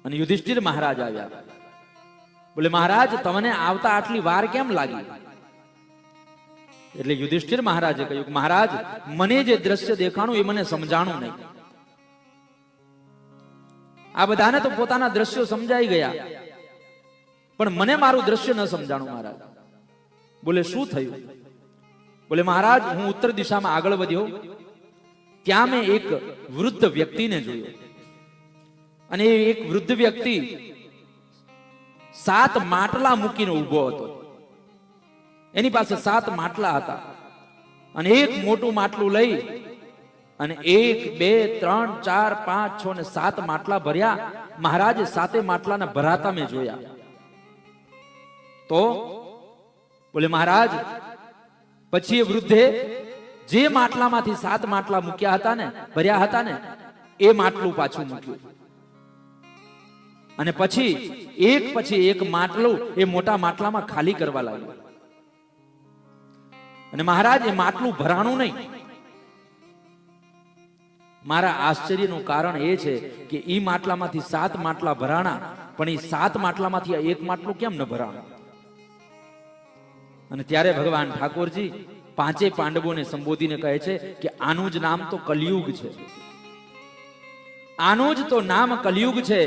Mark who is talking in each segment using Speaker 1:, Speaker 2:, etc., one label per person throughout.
Speaker 1: અને યુધિષ્ઠિર મહારાજ આવ્યા. બોલે મહારાજ તમને આવતા આટલી વાર કેમ લાગી? એટલે યુધિષ્ઠિર મહારાજે કહ્યું મહારાજ મને જે દ્રશ્ય દેખાણું એ મને સમજાણું નહીં. આ બધાને તો પોતાના દ્રશ્યો સમજાઈ ગયા, પણ મને મારું દ્રશ્ય ન સમજાણું મહારાજ. બોલે શું થયું? બોલે મહારાજ હું ઉત્તર દિશામાં આગળ વધ્યો, ત્યાં મેં એક વૃદ્ધ વ્યક્તિને જોયો. અને એક વૃદ્ધ વ્યક્તિ 7 માટલા મૂકીને ઉભો હતો. એની પાસે 7 માટલા હતા અને એક મોટું માટલું લઈ અને 1 2 3 4 5 6 ને 7 માટલા ભર્યા. મહારાજે 7 માટલાના ભરાતા મેં જોયા. તો બોલે મહારાજ પછી એ વૃદ્ધે જે માટલામાંથી 7 માટલા મૂક્યા હતા ને ભર્યા હતા ને એ માટલું પાછું મૂક્યું અને પછી એક માટલું એ મોટા માટલામાં ખાલી કરવા લાગ્યું. અને મહારાજ એ માટલું ભરાણું નહીં. મારા આશ્ચર્યનું કારણ એ છે કે ઈ માટલામાંથી 7 માટલા ભરાણા, પણ એ 7 માટલામાંથી એક માટલું કેમ ન ભરાણું? અને ત્યારે ભગવાન ઠાકોરજી 5 પાંડવોને સંબોધીને કહે છે કે આનું જ નામ તો કલિયુગ છે. આનું જ તો નામ કલિયુગ છે.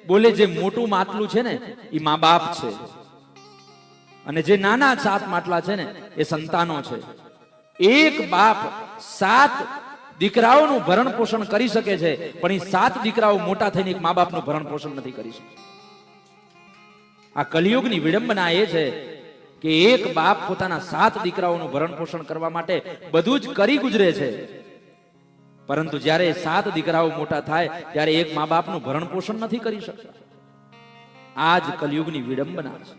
Speaker 1: બોલે જે મોટું માટલું છે ને એ મા બાપ છે અને જે નાના 7 માટલા છે ને એ સંતાનો છે. એક બાપ 7 દીકરાઓનું ભરણ પોષણ કરી શકે છે, પણ એ 7 દીકરાઓ મોટા થઈને એક મા બાપનું ભરણ પોષણ નથી કરી શકતા. આ કલિયુગની વિડંબના એ છે કે એક બાપ પોતાના 7 દીકરાઓનું ભરણ પોષણ કરવા માટે બધું જ કરી ગુજરે છે, પરંતુ જ્યારે 7 દીકરાઓ મોટા થાય ત્યારે એક મા બાપનું ભરણ પોષણ નથી કરી શકતા. આ જ કલિયુગની વિડંબના છે.